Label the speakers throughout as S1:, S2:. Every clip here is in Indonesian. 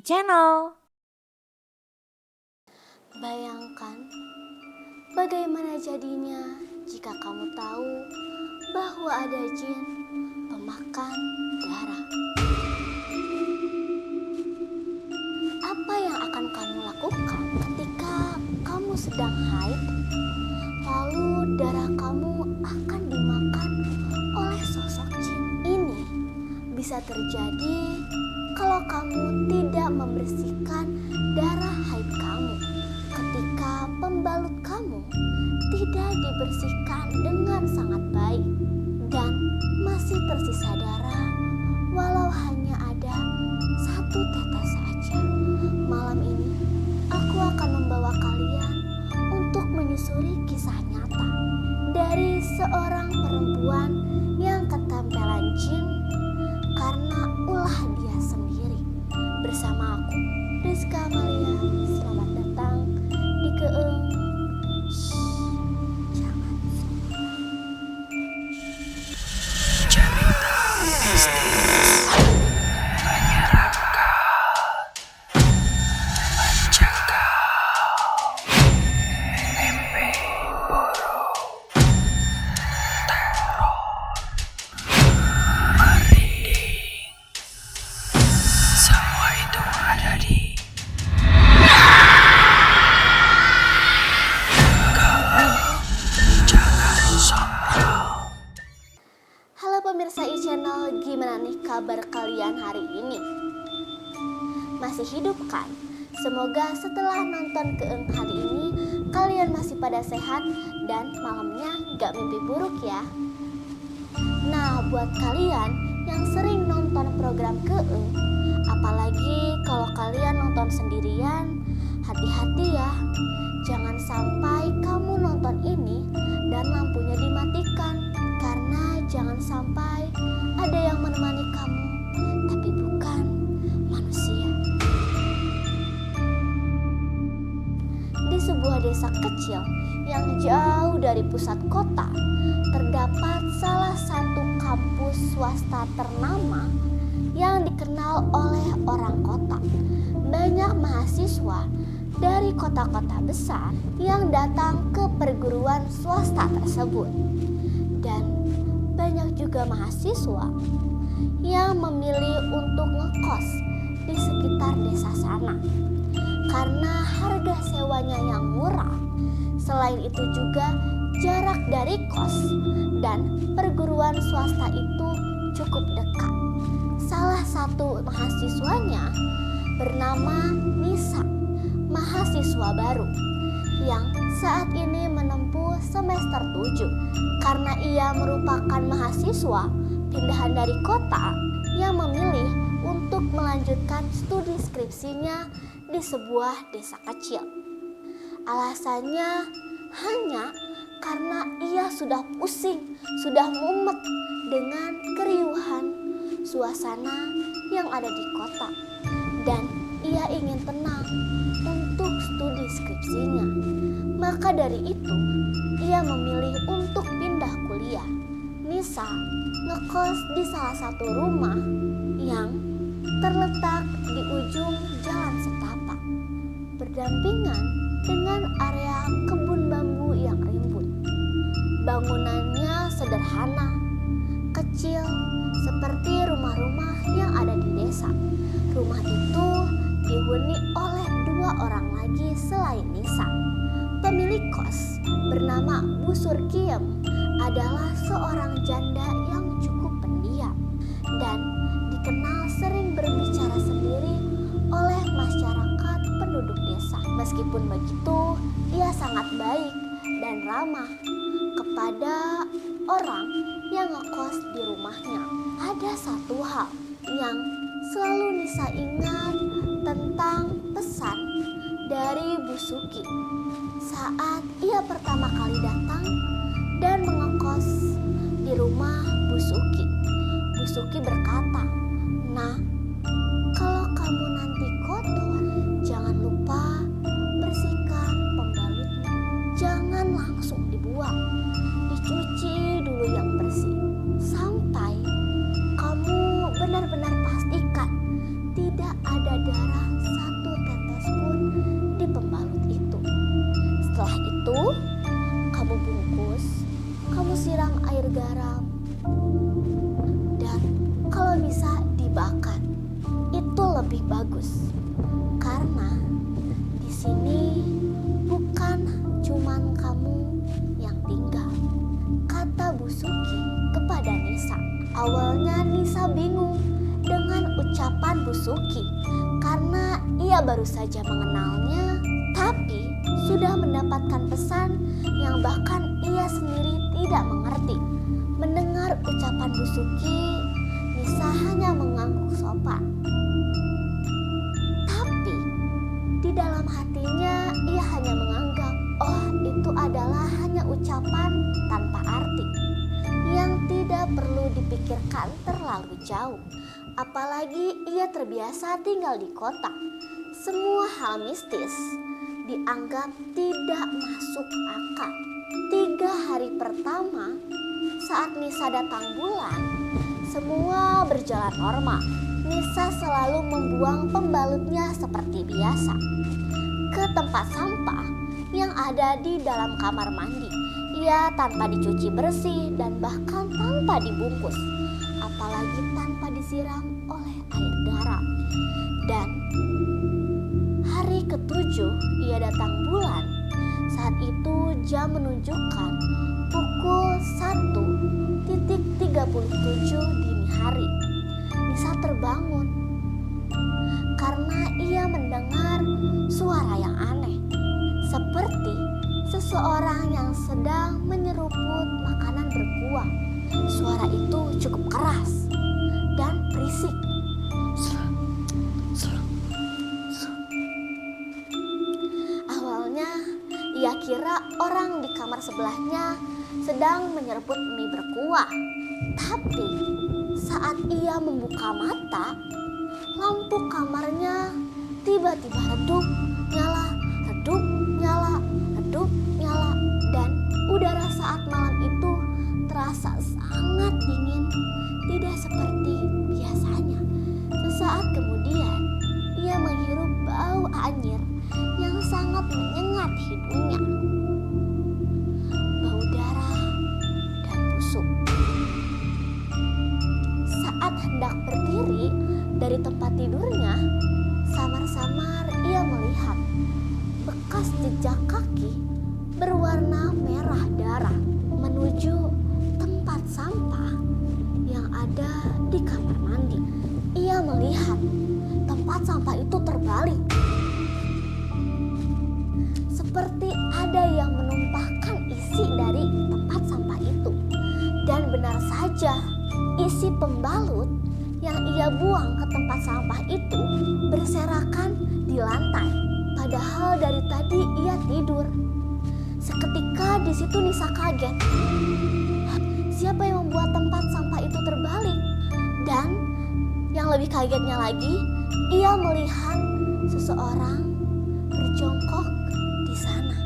S1: Channel.
S2: Bayangkan bagaimana jadinya jika kamu tahu bahwa ada jin pemakan darah. Apa yang akan kamu lakukan ketika kamu sedang haid, lalu darah kamu akan dimakan oleh sosok jin? Ini bisa terjadi kalau kamu tidak membersihkan darah haid kamu, ketika pembalut kamu tidak dibersihkan dengan sangat baik dan masih tersisa darah walau hanya ada satu tetes saja. Malam ini aku akan membawa kalian untuk menyusuri kisah nyata dari seorang perempuan yang ketempelan jin karena ulah dia sendiri. Bersama aku, Rizka Amalia. Selamat datang di Keeng. Jangan
S3: Cerita mistis menyeramkan, mencegah mimpi buruk, teror, merinding. Semua itu ada di Jangan Sombong.
S2: Halo pemirsa iChannel, gimana nih kabar kalian hari ini? Masih hidup kan? Semoga setelah nonton Keeng hari ini kalian masih pada sehat dan malamnya gak mimpi buruk ya. Nah, buat kalian yang sering nonton program Keeng, apalagi kalau kalian nonton sendirian, hati-hati ya. Jangan sampai kamu nonton ini dan lampunya dimatikan, karena jangan sampai ada yang menemani kamu tapi bukan manusia. Di sebuah desa kecil yang jauh dari pusat kota, terdapat salah satu kampus swasta ternama yang dikenal oleh orang kota. Banyak mahasiswa dari kota-kota besar yang datang ke perguruan swasta tersebut. Dan banyak juga mahasiswa yang memilih untuk ngekos di sekitar desa sana karena harga sewanya yang murah. Selain itu juga jarak dari kos dan perguruan swasta itu cukup dekat. Salah satu mahasiswanya bernama Nisa, mahasiswa baru yang saat ini menempuh semester 7 karena ia merupakan mahasiswa pindahan dari kota yang memilih untuk melanjutkan studi skripsinya di sebuah desa kecil. Alasannya hanya karena ia sudah pusing, sudah mumet dengan keriuhan suasana yang ada di kota dan ia ingin tenang untuk studi skripsinya. Maka dari itu, ia memilih untuk pindah kuliah. Nisa ngekos di salah satu rumah yang terletak di ujung jalan setapak, berdampingan dengan area kebun bambu yang rimbun. Bangunannya sederhana, kecil, seperti rumah-rumah yang ada di desa. Rumah itu dihuni oleh 2 orang lagi selain Nisa. Pemilik kos bernama Bu Surkiem adalah seorang janda yang cukup pendiam dan dikenal sering berbicara sendiri oleh masyarakat penduduk desa. Meskipun begitu, ia sangat baik dan ramah kepada orang yang ngekos di rumahnya. Ada satu hal yang selalu Nisa ingat tentang pesan dari Bu Suki saat ia pertama kali datang dan mengekos di rumah Bu Suki. Bu Suki berkata, "Nah, kalau kamu nanti kotor, jangan lupa bersihkan pembalutnya. Jangan langsung dibuang, dicuci dulu yang bersih sampai kamu benar-benar pastikan tidak ada darah disiram air garam, dan kalau bisa dibakar. Itu lebih bagus karena di sini bukan cuman kamu yang tinggal, kata Bu Suki kepada Nisa. Awalnya Nisa bingung dengan ucapan Bu Suki karena ia baru saja mengenalnya, tapi sudah mendapatkan pesan yang bahkan ia sendiri tidak mengerti. Mendengar ucapan Bu Suki, Nisa hanya mengangguk sopan. Tapi di dalam hatinya ia hanya menganggap, oh itu adalah hanya ucapan tanpa arti yang tidak perlu dipikirkan terlalu jauh. Apalagi ia terbiasa tinggal di kota. Semua hal mistis dianggap tidak masuk akal. 3 hari pertama saat Nisa datang bulan, semua berjalan normal. Nisa selalu membuang pembalutnya seperti biasa ke tempat sampah yang ada di dalam kamar mandi. Ia tanpa dicuci bersih dan bahkan tanpa dibungkus, apalagi tanpa disiram oleh air garam. Dan hari ke-7 ia datang bulan. Saat itu jam menunjukkan pukul 1:37 dini hari. Nisa terbangun karena ia mendengar suara yang aneh, seperti seseorang yang sedang menyeruput makanan berkuah. Suara itu cukup keras dan berisik. Awalnya ia kira orang di kamar sebelahnya sedang menyeruput mie berkuah. Tapi saat ia membuka mata, lampu kamarnya tiba-tiba redup, nyala, redup, nyala, redup, nyala. Dan udara saat malam itu terasa sangat dingin, tidak seperti biasanya. Sesaat kemudian, ia menghirup bau anyir yang sangat menyengat hidungnya. Bau darah dan busuk. Saat hendak berdiri dari tempat tidurnya, samar-samar ia melihat bekas jejak kaki berwarna merah darah menuju tempat sampah yang ada di kamar mandi. Ia melihat tempat sampah itu terbalik, seperti ada yang menumpahkan isi dari tempat sampah itu. Dan benar saja, isi pembalut yang ia buang ke tempat sampah itu berserakan di lantai. Padahal dari tadi ia tidur. Seketika di situ Nisa kaget. Siapa yang membuat tempat sampah itu terbalik? Dan yang lebih kagetnya lagi, ia melihat seseorang berjongkok di sana.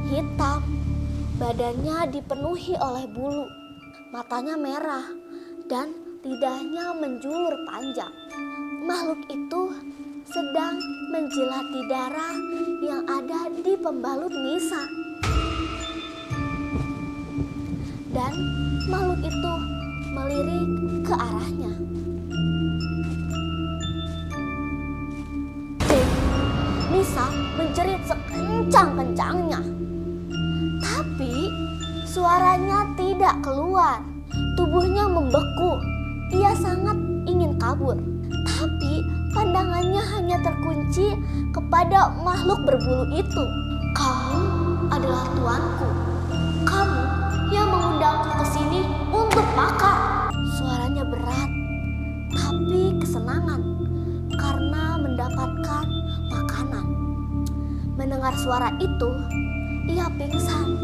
S2: Hitam, badannya dipenuhi oleh bulu, matanya merah, dan lidahnya menjulur panjang. Makhluk itu sedang menjilati darah yang ada di pembalut Nisa. Dan makhluk itu melirik ke arahnya. Nisa menjerit sekencang-kencangnya. Tapi suaranya tidak keluar. Tubuhnya membeku. Ia sangat ingin kabur. Tapi pandangannya hanya terkunci kepada makhluk berbulu itu. Kamu adalah tuanku. Kamu yang mengundangku ke sini untuk makan. Suaranya berat, tapi kesenangan karena mendapatkan makanan. Mendengar suara itu, ia pingsan,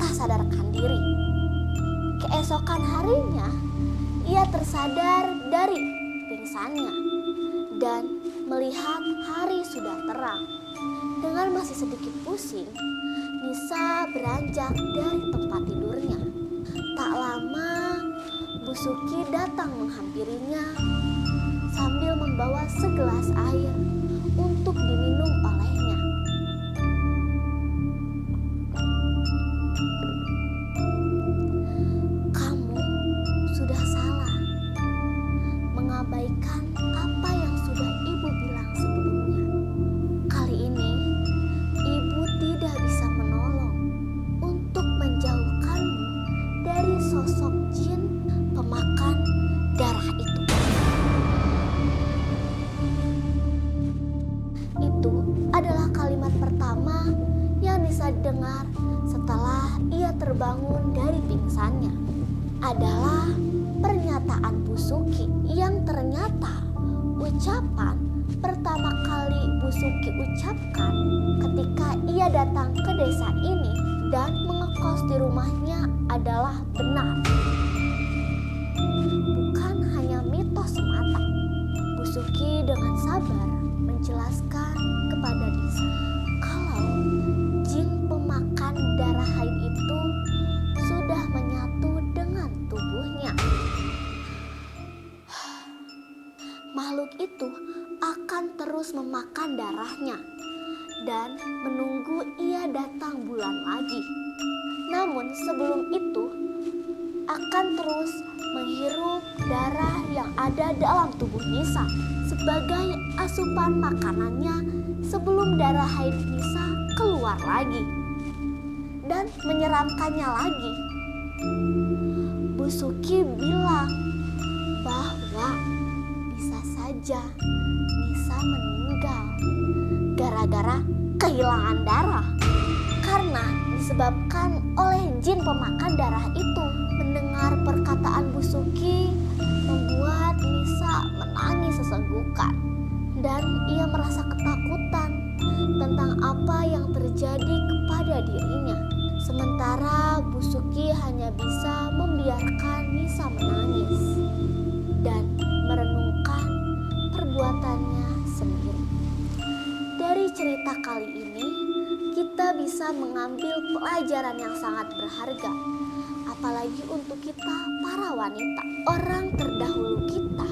S2: tak sadarkan diri. Keesokan harinya, ia tersadar dari pingsannya dan melihat hari sudah terang. Dengan masih sedikit pusing, Nisa beranjak dari tempat tidurnya. Tak lama, Bu Suki datang menghampirinya sambil membawa segelas air untuk diminum olehnya. sosok jin pemakan darah itu. Itu adalah kalimat pertama yang Nisa dengar setelah ia terbangun dari pingsannya. Adalah pernyataan Bu Suki yang ternyata ucapan pertama kali Bu Suki ucapkan ketika ia datang ke desa ini dan mengekos di rumahnya adalah benar. Bukan hanya mitos semata. Bu Suki dengan sabar menjelaskan kepada Nisa kalau jin pemakan darah haid itu sudah menyatu dengan tubuhnya. Makhluk itu akan terus memakan darahnya dan menunggu ia datang bulan lagi. Namun sebelum itu akan terus menghirup darah yang ada dalam tubuh Nisa sebagai asupan makanannya sebelum darah haid Nisa keluar lagi dan menyeramkannya lagi. Bu Suki bilang bahwa bisa saja Nisa meninggal gara-gara kehilangan darah karena disebabkan oleh jin pemakan darah itu. Mendengar perkataan Bu Suki membuat Nisa menangis sesenggukan dan ia merasa ketakutan tentang apa yang terjadi kepada dirinya. Sementara Bu Suki hanya bisa membiarkan Nisa menangis dan merenungkan perbuatannya sendiri. Dari cerita kali ini, kita bisa mengambil pelajaran yang sangat berharga, apalagi untuk kita para wanita. Orang terdahulu kita,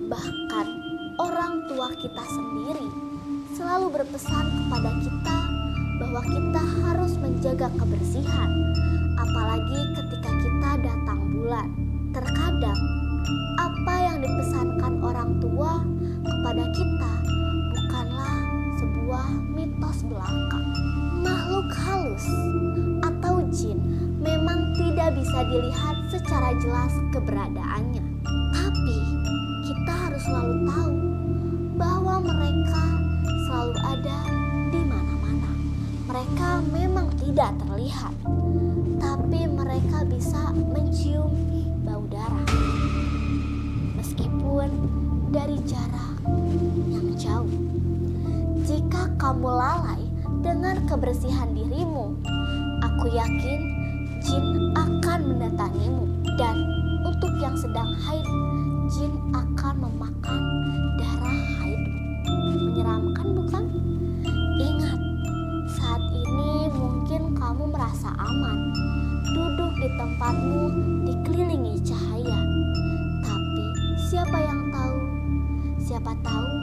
S2: bahkan orang tua kita sendiri, selalu berpesan kepada kita bahwa kita harus menjaga kebersihan, apalagi ketika kita datang bulan. Terkadang apa yang dipesankan orang tua kepada kita bukanlah sebuah mitos belaka. Makhluk halus atau jin memang tidak bisa dilihat secara jelas keberadaannya. Tapi kita harus selalu tahu bahwa mereka selalu ada di mana-mana. Mereka memang tidak terlihat, tapi mereka bisa mencium bau darah. Meskipun dari jarak yang jauh. Jika kamu lalai dengan kebersihan dirimu, aku yakin jin akan mendatangimu. Dan untuk yang sedang haid, jin akan memakan darah haid. Menyeramkan bukan? Ingat, saat ini mungkin kamu merasa aman, duduk di tempatmu dikelilingi cahaya. Tapi siapa yang tahu? Siapa tahu